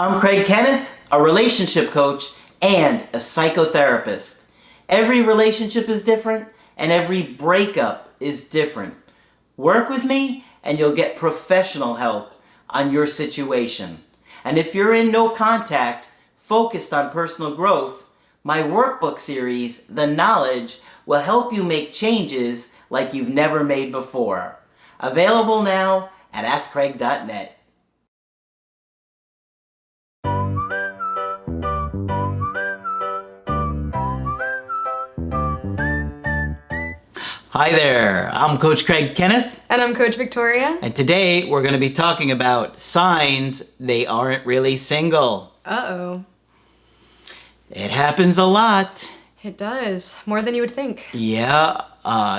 I'm Kenneth, a relationship coach and a psychotherapist. Every relationship is different and every breakup is different. Work with me and you'll get professional help on your situation. And if you're in no contact, focused on personal growth, my workbook series, The Knowledge, will help you make changes like you've never made before. Available now at AskCraig.net. Hi there, I'm Coach Craig Kenneth. And I'm Coach Victoria. And today we're going to be talking about signs they aren't really single. Uh-oh. It happens a lot. It does. More than you would think. Yeah,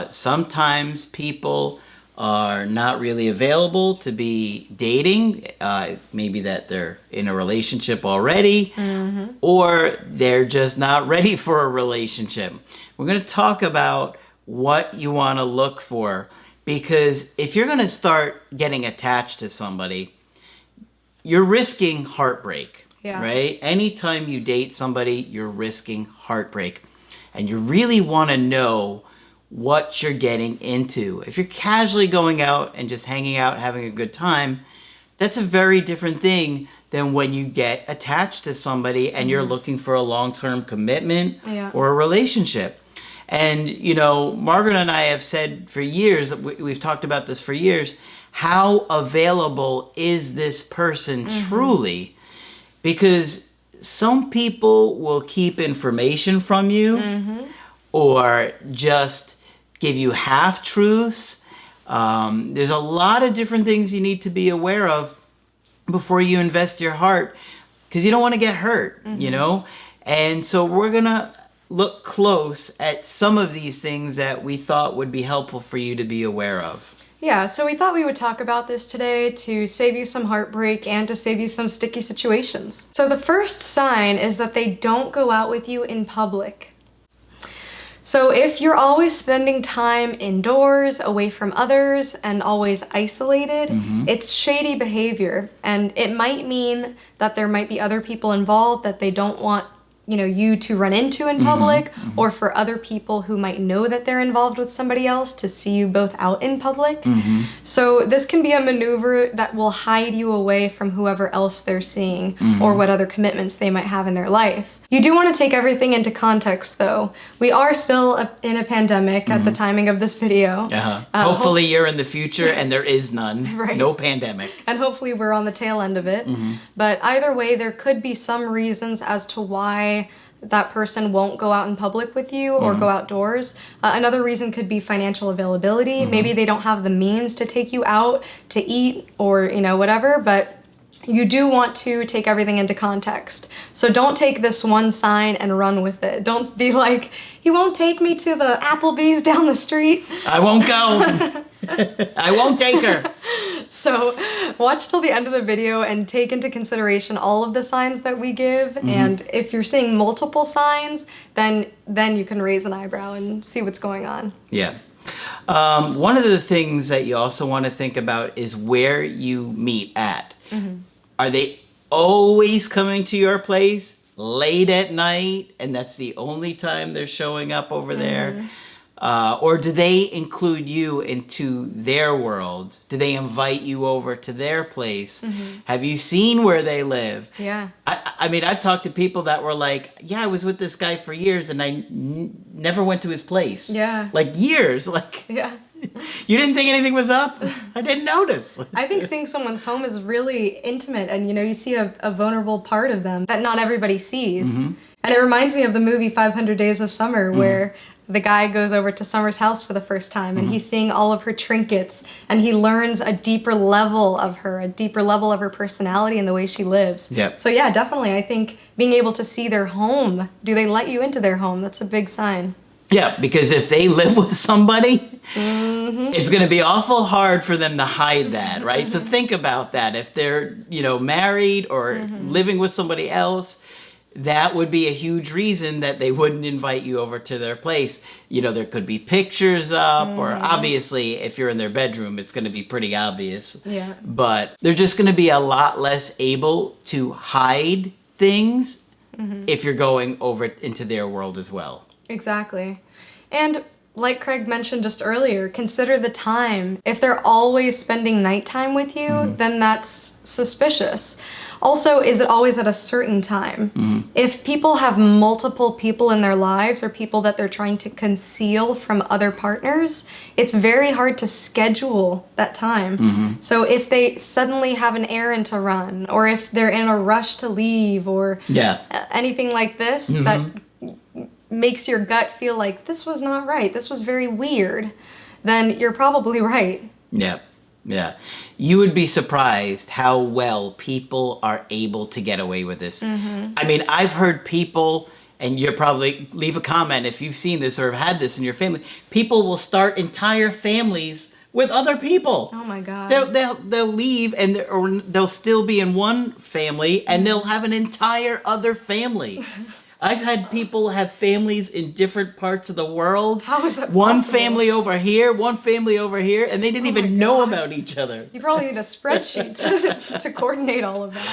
sometimes people are not really available to be dating. Maybe that they're in a relationship already, or they're just not ready for a relationship. We're going to talk about what you want to look for, because if you're going to start getting attached to somebody, you're risking heartbreak, right? Anytime you date somebody, you're risking heartbreak, and you really want to know what you're getting into. If you're casually going out and just hanging out, having a good time, that's a very different thing than when you get attached to somebody and you're looking for a long-term commitment or a relationship. And, you know, Margaret and I have said for years, we've talked about this for years, how available is this person truly? Because some people will keep information from you or just give you half-truths. There's a lot of different things you need to be aware of before you invest your heart, because you don't want to get hurt, you know? And so we're going to look close at some of these things that we thought would be helpful for you to be aware of. Yeah, so we thought we would talk about this today to save you some heartbreak and to save you some sticky situations. So the first sign is that they don't go out with you in public. So if you're always spending time indoors, away from others, and always isolated, it's shady behavior. And it might mean that there might be other people involved that they don't want you to run into in public, or for other people who might know that they're involved with somebody else to see you both out in public. So this can be a maneuver that will hide you away from whoever else they're seeing or what other commitments they might have in their life. You do want to take everything into context, though. We are still in a pandemic at the timing of this video. Hopefully you're in the future and there is none. Right. No pandemic. And hopefully we're on the tail end of it. But either way, there could be some reasons as to why that person won't go out in public with you or go outdoors. Another reason could be financial availability. Maybe they don't have the means to take you out to eat or, whatever, but you do want to take everything into context. So don't take this one sign and run with it. Don't be like, he won't take me to the Applebee's down the street. I won't go. I won't take her. So watch till the end of the video and take into consideration all of the signs that we give. And if you're seeing multiple signs, then you can raise an eyebrow and see what's going on. Yeah. One of the things that you also want to think about is where you meet at. Are they always coming to your place late at night and that's the only time they're showing up over there? Or do they include you into their world? Do they invite you over to their place? Have you seen where they live? Yeah. I mean, I've talked to people that were like, yeah, I was with this guy for years and I never went to his place. Yeah. Like years. Like, yeah. You didn't think anything was up? I didn't notice. I think seeing someone's home is really intimate, and you see a vulnerable part of them that not everybody sees. And it reminds me of the movie 500 Days of Summer, where the guy goes over to Summer's house for the first time and he's seeing all of her trinkets and he learns a deeper level of her personality and the way she lives. Yep. So yeah, definitely, I think being able to see their home, do they let you into their home? That's a big sign. Yeah, because if they live with somebody, it's going to be awful hard for them to hide that, right? So think about that. If they're, married or living with somebody else, that would be a huge reason that they wouldn't invite you over to their place. You know, there could be pictures up, or obviously if you're in their bedroom, it's going to be pretty obvious. Yeah. But they're just going to be a lot less able to hide things if you're going over into their world as well. Exactly. And like Craig mentioned just earlier, consider the time. If they're always spending nighttime with you, then that's suspicious. Also, is it always at a certain time? If people have multiple people in their lives or people that they're trying to conceal from other partners, it's very hard to schedule that time. So if they suddenly have an errand to run, or if they're in a rush to leave, or anything like this that makes your gut feel like this was not right, this was very weird, then you're probably right. Yeah. Yeah. You would be surprised how well people are able to get away with this. I mean, I've heard people, and you'll probably leave a comment if you've seen this or have had this in your family, people will start entire families with other people. Oh my God. They'll leave or they'll still be in one family and they'll have an entire other family. I've had people have families in different parts of the world. How is that One possible? family over here, one family over here, and they didn't even know about each other. You probably need a spreadsheet to coordinate all of that.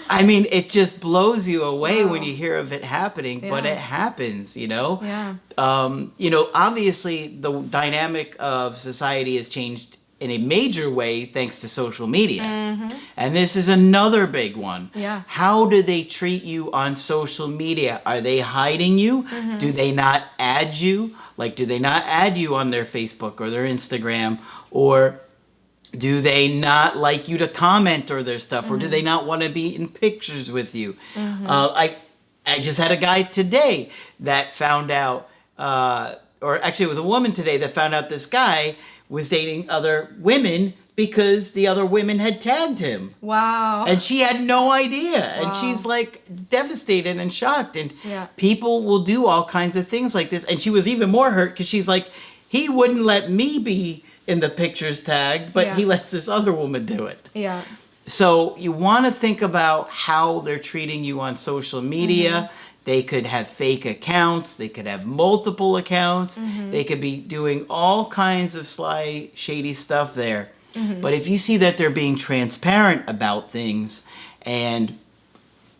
I mean, it just blows you away when you hear of it happening, but it happens, you know? Yeah. You know, obviously the dynamic of society has changed in a major way thanks to social media. And this is another big one. Yeah. How do they treat you on social media? Are they hiding you? Do they not add you? Like, do they not add you on their Facebook or their Instagram? Or do they not like you to comment or their stuff? Or do they not want to be in pictures with you? I just had a guy today that found out, or actually it was a woman today that found out this guy was dating other women because the other women had tagged him. Wow. And she had no idea. And she's like devastated and shocked. And people will do all kinds of things like this. And she was even more hurt because she's like, he wouldn't let me be in the pictures tagged, but he lets this other woman do it. Yeah. So you want to think about how they're treating you on social media. They could have fake accounts. They could have multiple accounts. They could be doing all kinds of sly, shady stuff there. But if you see that they're being transparent about things and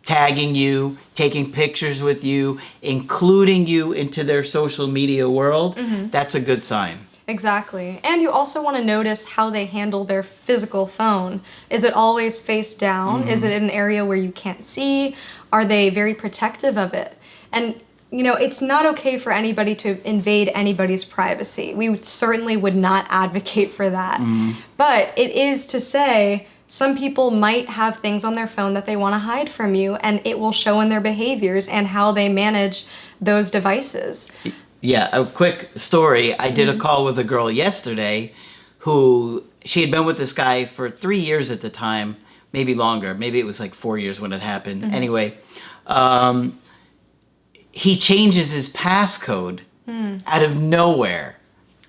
tagging you, taking pictures with you, including you into their social media world, that's a good sign. Exactly. And you also want to notice how they handle their physical phone. Is it always face down? Is it in an area where you can't see? Are they very protective of it? And, you know, it's not okay for anybody to invade anybody's privacy. We certainly would not advocate for that. But it is to say, some people might have things on their phone that they want to hide from you, and it will show in their behaviors and how they manage those devices. Yeah, a quick story. I did a call with a girl yesterday who, she had been with this guy for 3 years at the time, maybe longer. Maybe it was like 4 years when it happened. Anyway, he changes his passcode out of nowhere.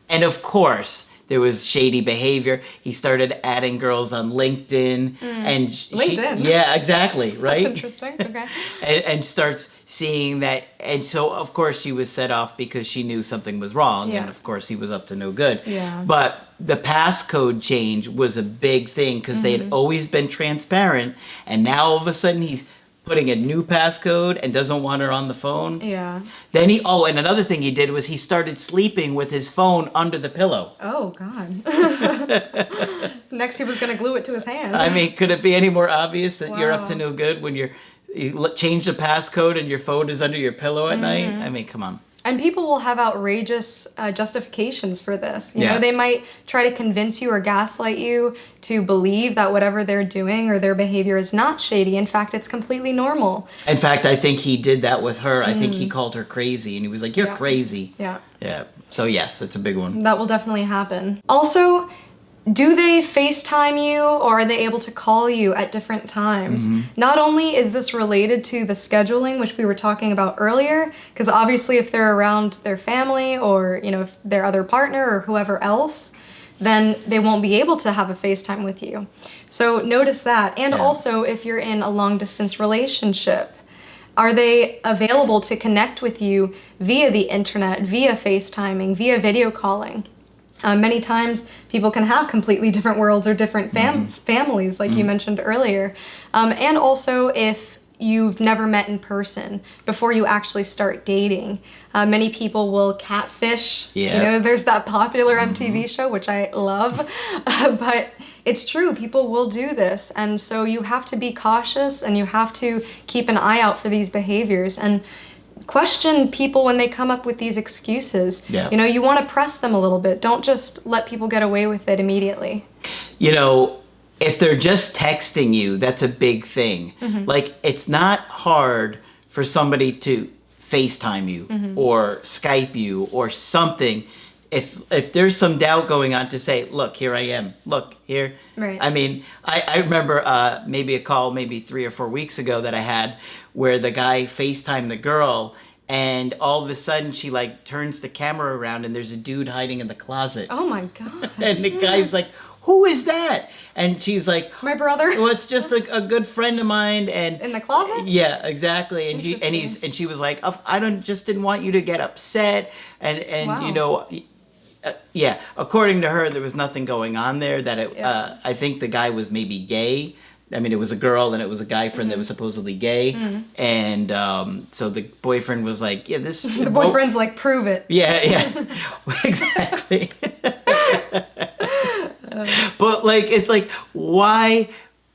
And of course, there was shady behavior. He started adding girls on LinkedIn. And LinkedIn? Yeah, exactly, right? That's interesting, okay. and starts seeing that. And so, of course, she was set off because she knew something was wrong. And, of course, he was up to no good. Yeah. But the passcode change was a big thing because they had always been transparent. And now, all of a sudden, he's putting a new passcode and doesn't want her on the phone. Yeah. Then and another thing he did was he started sleeping with his phone under the pillow. Oh, God. Next he was going to glue it to his hand. I mean, could it be any more obvious that you're up to no good when you change the passcode and your phone is under your pillow at night? I mean, come on. And people will have outrageous justifications for this. You know, they might try to convince you or gaslight you to believe that whatever they're doing or their behavior is not shady. In fact, it's completely normal. In fact, I think he did that with her. I think he called her crazy, and he was like, "You're crazy." Yeah. Yeah. So yes, it's a big one. That will definitely happen. Also, do they FaceTime you, or are they able to call you at different times? Not only is this related to the scheduling, which we were talking about earlier, because obviously if they're around their family or, you know, if their other partner or whoever else, then they won't be able to have a FaceTime with you. So notice that. And also if you're in a long distance relationship, Are they available to connect with you via the internet, via FaceTiming, via video calling? Many times people can have completely different worlds or different families, like you mentioned earlier. And also if you've never met in person before you actually start dating. Many people will catfish. Yeah. You know, there's that popular MTV show, which I love. But it's true, people will do this. And so you have to be cautious and you have to keep an eye out for these behaviors and question people when they come up with these excuses. Yeah. You know, you want to press them a little bit. Don't just let people get away with it immediately. You know, if they're just texting you, that's a big thing. Like, it's not hard for somebody to FaceTime you or Skype you or something. If there's some doubt going on, to say, look, here I am. Look, here. Right. I mean, I remember maybe a call maybe 3 or 4 weeks ago that I had where the guy FaceTimed the girl, and all of a sudden she like turns the camera around and there's a dude hiding in the closet. Oh my God. And the guy's like, who is that? And she's like, My brother. well, it's just a good friend of mine. And In the closet? yeah, exactly. And she was like, I didn't want you to get upset. And Wow. you know, yeah, according to her, there was nothing going on there. I think the guy was maybe gay. I mean, it was a girl and it was a guy friend that was supposedly gay. And so the boyfriend was like, yeah, this... The boyfriend's like, prove it. Yeah, exactly. But like, it's like, why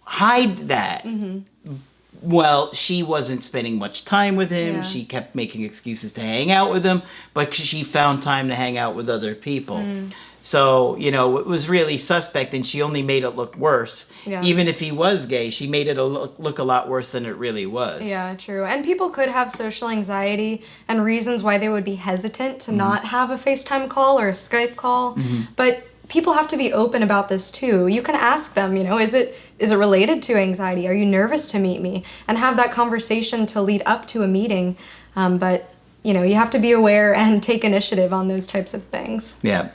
hide that? Well, she wasn't spending much time with him. Yeah. She kept making excuses to hang out with him, but she found time to hang out with other people. So, you know, it was really suspect, and she only made it look worse. Yeah. Even if he was gay, she made it look a lot worse than it really was. Yeah, true. And people could have social anxiety and reasons why they would be hesitant to not have a FaceTime call or a Skype call. But people have to be open about this too. You can ask them, you know, is it related to anxiety? Are you nervous to meet me? And have that conversation to lead up to a meeting. But, you know, you have to be aware and take initiative on those types of things. Yeah.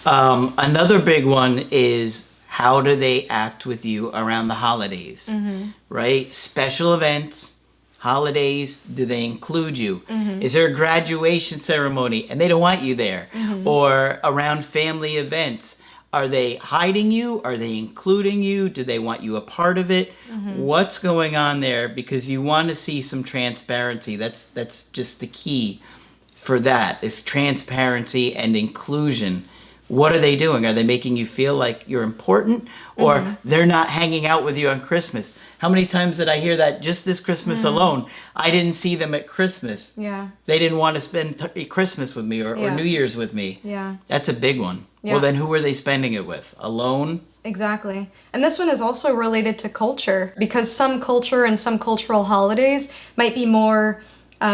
Another big one is, how do they act with you around the holidays, right? Special events, holidays, do they include you? Is there a graduation ceremony and they don't want you there? Or around family events, are they hiding you? Are they including you? Do they want you a part of it? What's going on there? Because you want to see some transparency. That's just the key for that, is transparency and inclusion. What are they doing? Are they making you feel like you're important? Or they're not hanging out with you on Christmas? How many times did I hear that just this Christmas alone? I didn't see them at Christmas. Yeah. They didn't want to spend Christmas with me or New Year's with me. Yeah. That's a big one. Yeah. Well, then who are they spending it with? Alone? Exactly. And this one is also related to culture, because some culture and some cultural holidays might be more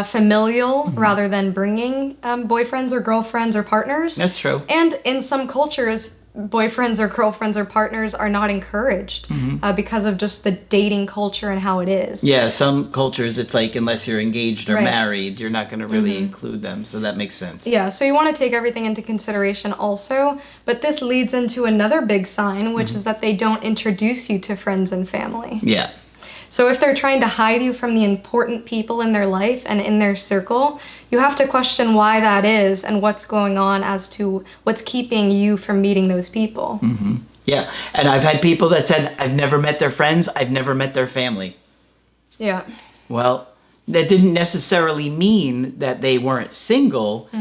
familial rather than bringing boyfriends or girlfriends or partners. That's true. And in some cultures, boyfriends or girlfriends or partners are not encouraged because of just the dating culture and how it is. Yeah, some cultures it's like unless you're engaged or Right. married, you're not going to really include them. So that makes sense. Yeah, so you want to take everything into consideration also, but this leads into another big sign, which is that they don't introduce you to friends and family. Yeah. So if they're trying to hide you from the important people in their life and in their circle, you have to question why that is and what's going on as to what's keeping you from meeting those people. Yeah. And I've had people that said, I've never met their friends, I've never met their family. Yeah. Well, that didn't necessarily mean that they weren't single,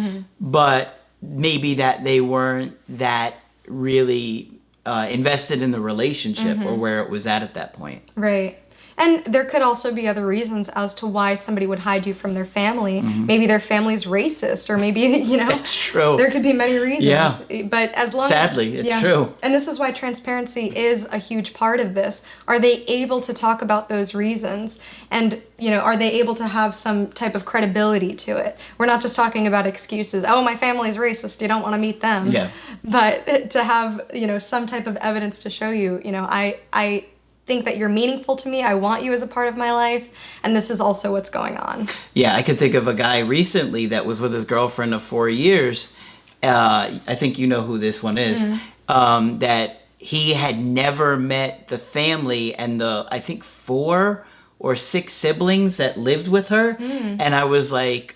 but maybe that they weren't that really invested in the relationship or where it was at that point. Right. And there could also be other reasons as to why somebody would hide you from their family. Maybe their family's racist, or maybe, you know. That's true. There could be many reasons. Yeah. But as long Sadly, as... it's true. And this is why transparency is a huge part of this. Are they able to talk about those reasons? And, you know, are they able to have some type of credibility to it? We're not just talking about excuses. Oh, my family's racist, you don't want to meet them. Yeah. But to have, you know, some type of evidence to show you, you know, I think that you're meaningful to me. I want you as a part of my life. And this is also what's going on. Yeah, I could think of a guy recently that was with his girlfriend of 4 years. I think you know who this one is. That he had never met the family, and I think 4 or 6 siblings that lived with her. And I was like,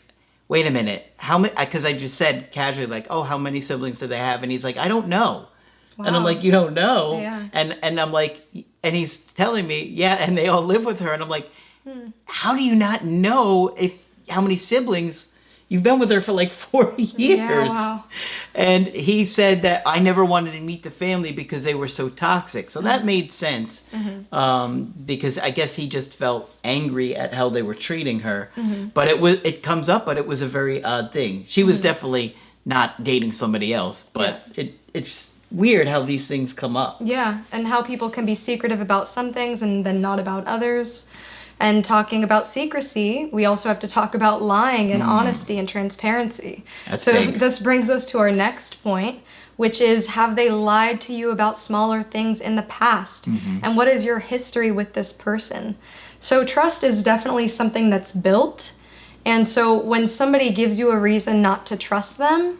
wait a minute, how many? Because I just said casually, like, oh, how many siblings do they have? And he's like, I don't know. Wow. And I'm like, you don't know? Yeah. And I'm like, and he's telling me, yeah, and they all live with her. And I'm like, how do you not know how many siblings? You've been with her for like 4 years. Yeah, wow. And he said that I never wanted to meet the family because they were so toxic. So that made sense. Because I guess he just felt angry at how they were treating her. But it comes up, but it was a very odd thing. She was definitely not dating somebody else, but it's weird how these things come up. Yeah, and how people can be secretive about some things and then not about others. And talking about secrecy, we also have to talk about lying and honesty and transparency. That's big. This brings us to our next point, which is, have they lied to you about smaller things in the past? And what is your history with this person? So trust is definitely something that's built. And so when somebody gives you a reason not to trust them,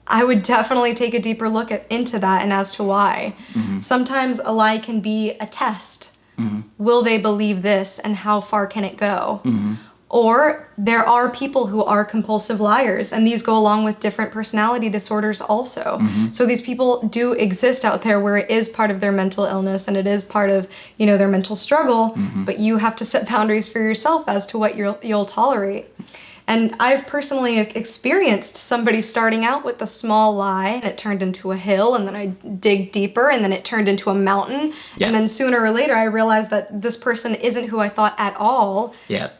I would definitely take a deeper look into that and as to why. Sometimes a lie can be a test. Will they believe this, and how far can it go? Or there are people who are compulsive liars, and these go along with different personality disorders also. So these people do exist out there where it is part of their mental illness and it is part of, their mental struggle, but you have to set boundaries for yourself as to what you'll tolerate. And I've personally experienced somebody starting out with a small lie, and it turned into a hill, and then I dig deeper, and then it turned into a mountain. Yeah. And then sooner or later, I realized that this person isn't who I thought at all. Yeah.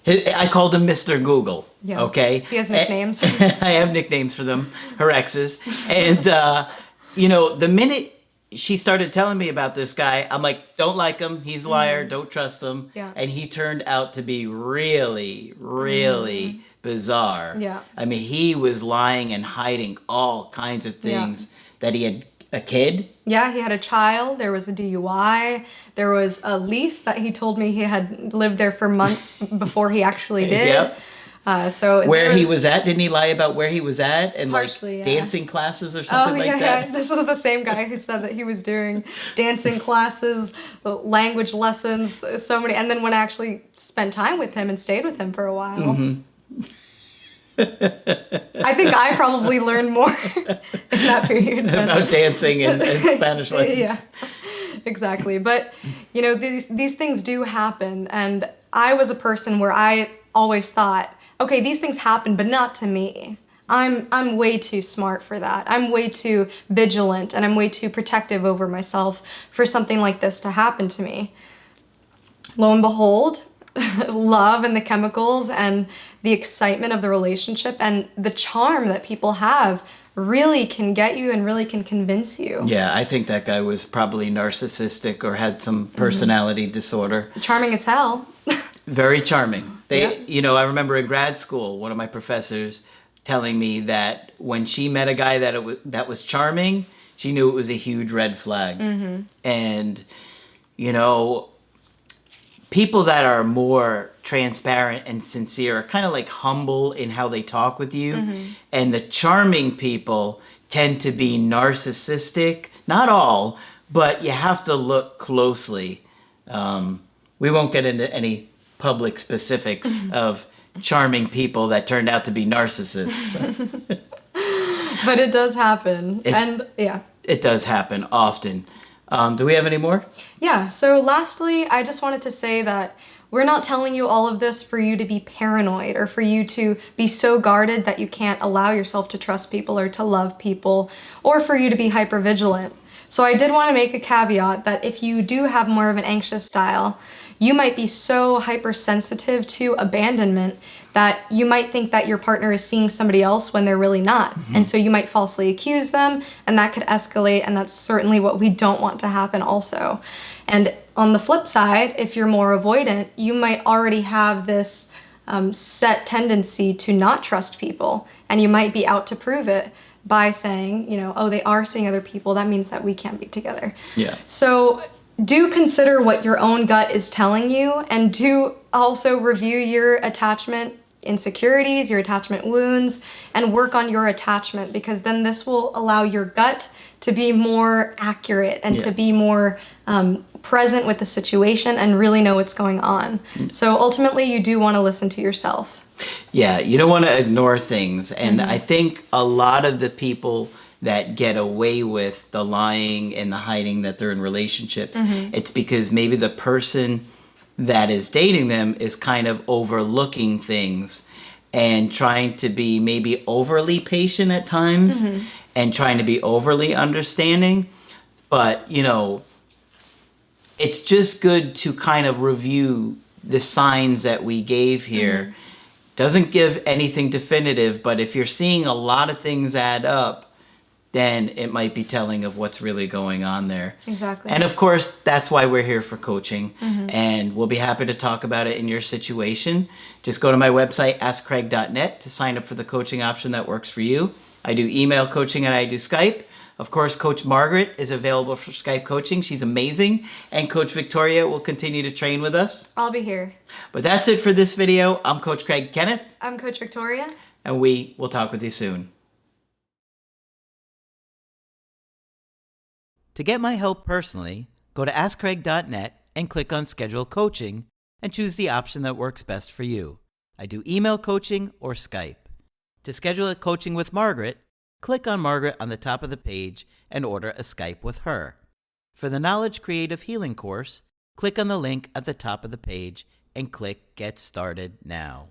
I called him Mr. Google. Yeah. Okay? He has nicknames. I have nicknames for them, her exes. And, the minute she started telling me about this guy, I'm like, don't like him. He's a liar. Don't trust him. Yeah. And he turned out to be really, really bizarre. Yeah. I mean, he was lying and hiding all kinds of things that he had a kid. Yeah, he had a child. There was a DUI. There was a lease that he told me he had lived there for months before he actually did. Yep. So where he was at? Didn't he lie about where he was at and partially, dancing classes or something like that? Yeah. This was the same guy who said that he was doing dancing classes, language lessons, so many. And then when I actually spent time with him and stayed with him for a while, I think I probably learned more in that period about dancing and Spanish lessons. Yeah, exactly. But these things do happen, and I was a person where I always thought, okay, these things happen, but not to me. I'm way too smart for that. I'm way too vigilant, and I'm way too protective over myself for something like this to happen to me. Lo and behold, love and the chemicals and the excitement of the relationship and the charm that people have really can get you and really can convince you. Yeah, I think that guy was probably narcissistic or had some personality disorder. Charming as hell. Very charming. I remember in grad school, one of my professors telling me that when she met a guy that was charming, she knew it was a huge red flag. And, people that are more transparent and sincere are kind of like humble in how they talk with you. And the charming people tend to be narcissistic. Not all, but you have to look closely. We won't get into any public specifics of charming people that turned out to be narcissists. But it does happen. It does happen often. Do we have any more? Yeah, so lastly, I just wanted to say that we're not telling you all of this for you to be paranoid or for you to be so guarded that you can't allow yourself to trust people or to love people or for you to be hypervigilant. So I did want to make a caveat that if you do have more of an anxious style, you might be so hypersensitive to abandonment that you might think that your partner is seeing somebody else when they're really not. And so you might falsely accuse them, and that could escalate, and that's certainly what we don't want to happen also. And on the flip side, if you're more avoidant, you might already have this set tendency to not trust people, and you might be out to prove it by saying, they are seeing other people, that means that we can't be together. Yeah. So do consider what your own gut is telling you, and do also review your attachment insecurities, your attachment wounds, and work on your attachment, because then this will allow your gut to be more accurate and to be more present with the situation and really know what's going on. So ultimately, you do want to listen to yourself. Yeah, you don't want to ignore things. And I think a lot of the people that get away with the lying and the hiding that they're in relationships, it's because maybe the person that is dating them is kind of overlooking things and trying to be maybe overly patient at times and trying to be overly understanding. But, you know, it's just good to kind of review the signs that we gave here. Doesn't give anything definitive, but if you're seeing a lot of things add up, then it might be telling of what's really going on there. Exactly. And of course, that's why we're here for coaching. And we'll be happy to talk about it in your situation. Just go to my website, askcraig.net, to sign up for the coaching option that works for you. I do email coaching and I do Skype. Of course, Coach Margaret is available for Skype coaching. She's amazing. And Coach Victoria will continue to train with us. I'll be here. But that's it for this video. I'm Coach Craig Kenneth. I'm Coach Victoria. And we will talk with you soon. To get my help personally, go to askcraig.net and click on Schedule Coaching and choose the option that works best for you. I do email coaching or Skype. To schedule a coaching with Margaret, click on Margaret on the top of the page and order a Skype with her. For the Knowledge Creative Healing course, click on the link at the top of the page and click Get Started Now.